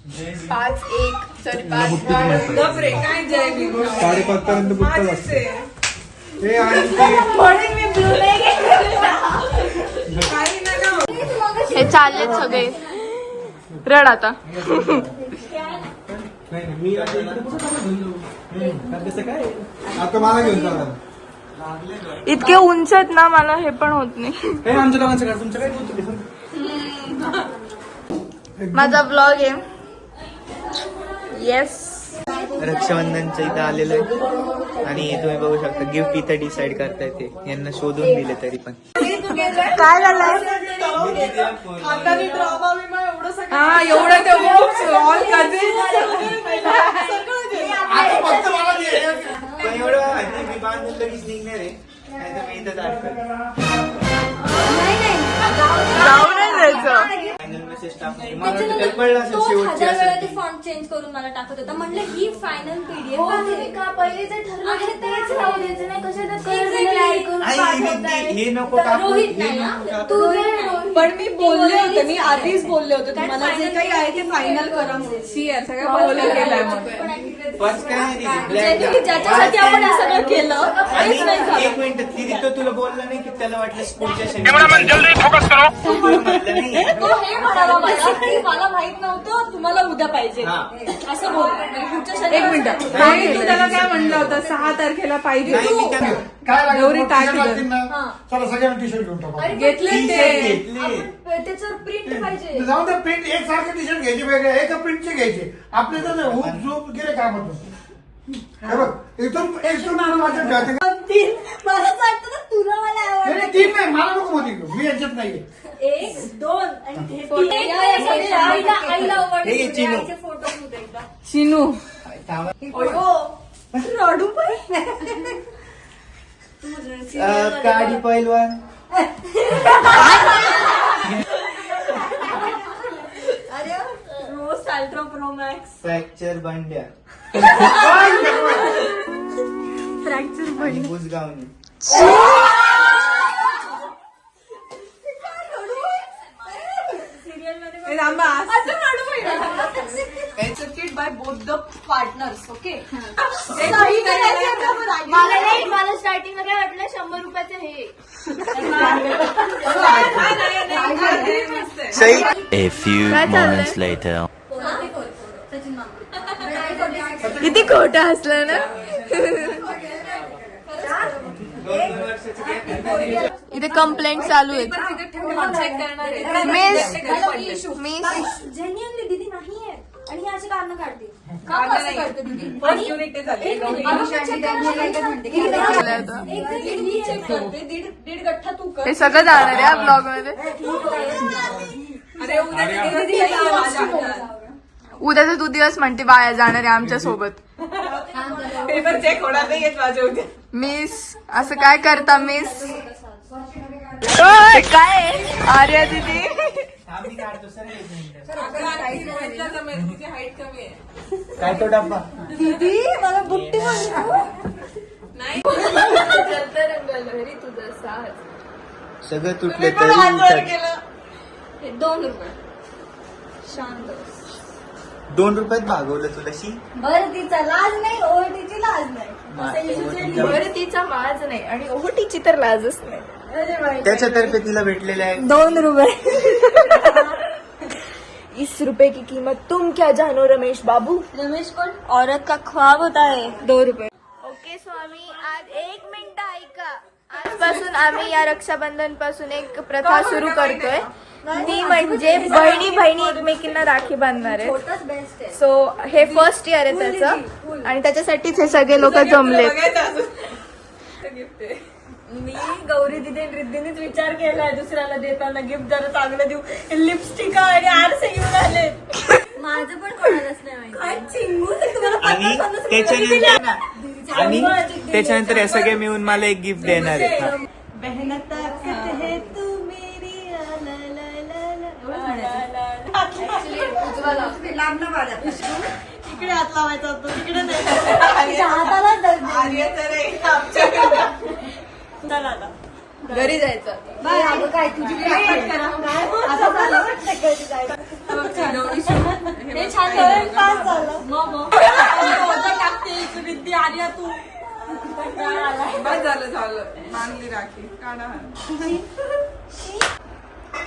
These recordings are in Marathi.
5-1 सॉरी 5 5:30 पर्यंत बुकच असते. हे आणि हे चाललेत सगळे रड आता. आता मला घेऊन चालला. इतके उंच आहेत ना मला हे पण होत नाही. हे आमच्या दोघांचं काढ, तुमचं काय होतं? माझा ब्लॉग आहे. येस रक्षाबंधनच्या इथं आलेलो आहे आणि तुम्ही बघू शकता गिफ्ट इथं डिसाईड करता येते. यांना शोधून दिले तरी पण काय झालंय हा एवढं ते ऑल पण एवढं मी बांधून लगेच निघणार आहे. नाही तर मी इथंच अडकल. जाऊ नाही जायचं. फायनल मेसेज टाकून मला वाटतं त्याला कळलं असेल शेवटची वेळा असेल ते फॉन्ट चेंज करून मला टाकत होता. म्हणलं ही फायनल पीडीएफ हो, आहे. पहिले जे ठरलं होतं तेच राहू द्यायचं नाही. कशाला हे नको टाकू, रोहित हे नाही ना? नको टाकू. तू पण मी बोलले होते, मी आधीच बोलले होते तुम्हाला जे काही आहे ते फायनल करा म्हणून. सगळं बोलले केलंय मग. फर्स्ट काय आहे ती? ज्याच्यासाठी आपण हे सगळं केलं आणि तेच नाही झालं. एक मिनिट ती तो तुला बोलला नाही की त्याला वाटलं पुढच्या शनिवारी म्हटलं नाही. तो हे म्हणाला मला की मला माहित नव्हतं तुम्हाला उद्या पाहिजे हा. असं बोल. म्हणजे पुढच्या एक शनिवारी मिनिट, आणि तू त्याला काय म्हणलं होतं 6 तारखेला पाहिजे. नाही, मी त्यांना गौरी ताट चला सगळ्यांना टी शर्ट घेऊन टाका. घेतले टी-शर्ट ते. घेतली. त्याच्यावर प्रिंट पाहिजे. जाऊन त्या प्रिंट एक सारखे टी शर्ट घ्यायचे वेगळे एका प्रिंटचे घ्यायचे. आपले तर हुक झोप गेले काय म्हणतो हे बघ एकदम माझ्या मला वाटतं ना तुला मला आवडलं. तीन नाही मला नको मध्ये घेऊ. मी यांच्यात नाहीये. 1, 2 आणि आईला हे चिनू. आवडले फोटो होते एकदा. शिनू रडू पण काडी पैलवान अरे रोज अल्ट्रा प्रो मॅक्स फ्रॅक्चर बंड्या फ्रॅक्चर आणि बुजगावणी. सिरियल मध्ये accepted by both the partners. Okay, मला स्टार्टिंगला काय वाटलं 100 रुपयाचं हे सही. A few काय चाललंय? moments later. सचिन मामा किती खोटं हसलं ना. इथे कंप्लेंट चालू आहेत. मिस जेन्युअनली दीदी नाहीये आणि ही अशी कारणं काढते. का कारणं असं नाही. करते दीदी? फर्स्ट युनिट ते झाले. एक मिनिट. आम्ही check करायला लागलो. एक ही check करते. दीड गठ्ठा तू कर. हे सगळं जाणार आहे ब्लॉग मध्ये. अरे उद्या दीदी यायला माझ्या. उद्याचा तू दिवस म्हणते वाया जाणार आहे आमच्या सोबत. पेपर चेक होणार नाही येत माझ्या उद्या. मिस असं काय करता मिस. ओय, काय आर्या दीदी आम्ही काढतो सर एक मिनिट. तिची हाईट कमी आहे. काय तो डब्बा दीदी मला बुट्टी सगळं तुटलं तरी उठत. 2 रुपये शांत. 2 रुपयात भागवलं तुला शी. बरं तिचा लाज नाही, ओटीची लाज नाही. बरं तिचा लाज नाही आणि ओटीची तर लाजच नाही. त्याच्यातर्फे तिला भेटलेलं आहे 2 रुपये. इस रुपए की कीमत तुम क्या जानो रमेश बाबू. रमेश कोण? औरत का ख्वाब होता है. 2 रुपये. ओके स्वामी आज 1 मिनिट ऐका. आजपासून आम्ही या रक्षाबंधन पासून एक प्रथा सुरू करतोय. ती म्हणजे बहिणी बहिणी एकमेकींना राखी बांधणार आहेत. छोटाच बेस्ट आहे. सो हे फर्स्ट इयर आहे त्याचं आणि त्याच्यासाठीच हे सगळे लोक जमलेत. गिफ्ट आहे. मी गौरी दिदी रिद्धीनेच विचार केलाय दुसऱ्याला देताना गिफ्ट जरा चांगलं देऊ. लिपस्टिक आणि आरसे घेऊन आले. माझं पण कोणालाच नाही माहिती. आणि त्याच्यानंतर आणि त्याच्यानंतर हे सगळे मिळून मला एक गिफ्ट देणार आहे. बहना ताकत है तू मेरी ला ला ला इकडे हात लावायचा होतो तिकडे नाही. हाताला आर्या तर आहे आमच्याकडे. घरी जायचं. काय तुझी आता झालं वाटतं कधी जायचं. हे छान झालं, पास झालं. मग टाकते रिद्धी आर्या तू. बस झालं मानली राखी काढा.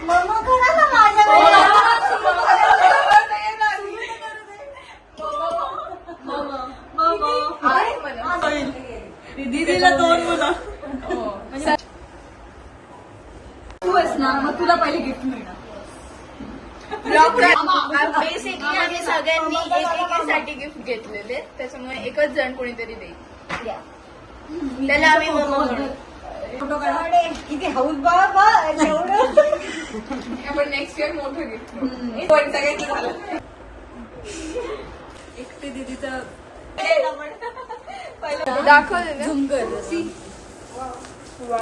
मम्मा करा ना माझ्या दीदीला 2 मुलं. तू आहेस ना, मग तुला पहिले गिफ्ट मिळणार. बेसिकली आम्ही सगळ्यांनी एकेकीसाठी गिफ्ट घेतलेले, त्याच्यामुळे एकच जण कोणीतरी देईल. त्याला आम्ही मम्मा म्हणू. फोटो काढा. किती हाऊस बाबा एवढं. आपण नेक्स्ट इयर मोठं गिफ्ट सगळ्यांचं झालं. एकटे दीदीचं दाखवले ना. झुम कर.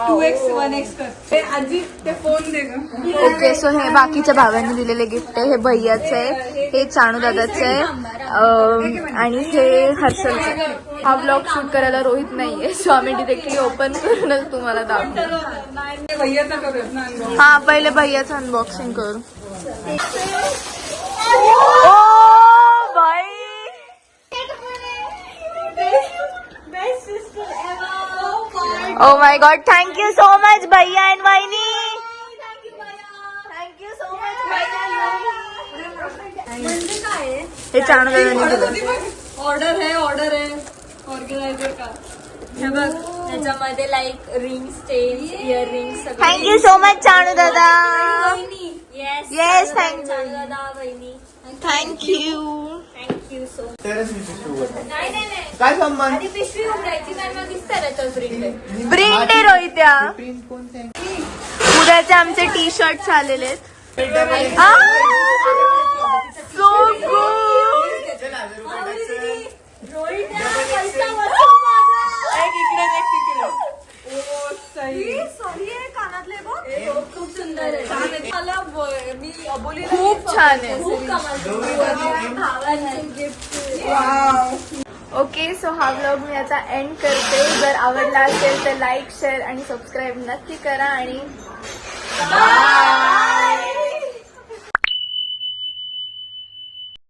2x 1x कर. हे आजी ते फोन दे ग. ओके, सो हे बाकीच्या भावांनी दिलेले गिफ्ट आहे. हे भैयाचं आहे, हे चाणू दादाचं आहे आणि हे हर्षलचं आहे. हा ब्लॉग शूट करायला रोहित नाहीये, सो आम्ही डिरेक्टली ओपन करूनच तुम्हाला दाखवू. भैयाचा करूयात ना unbox. हा, पहिले भैयाचं अनबॉक्सिंग करू. O by, best sister ever. Oh my God, thank you so much भैया अँड वहिनी. थँक्यू सो मच म्हणजे काय आहे? हे चाणू दादांनी दिलं. ऑर्डर आहे ऑर्गनायझर का. हे बघ त्याच्यामध्ये like rings, chains, ear rings सगळं. थँक्यू सो मच चाणू दादा. Yes Yes, thank you. दादा बहिणी थँक्यू. Thank you so much. तरच मी सुरू करतो. नाही काय संबंध आणि पिशवी उघडायची कारण मला दिसतं त्याच्यावर प्रिंट आहे. प्रिंट आहे रोहित्या. प्रिंट कोणते उद्याचे आमचे टी शर्ट आलेले आहेत. So good. रोहित पैसा वाचव माझा. सही आहे कानातले बघ. खूप सुंदर आहे. मला मी अबोली खूप छान आहे. खूप कमाल. भावांचे गिफ्ट. ओके, सो हा व्लॉग मी आता एंड करते. जर आवडला असेल तर लाईक, शेअर आणि सबस्क्राईब नक्की करा आणि बाय.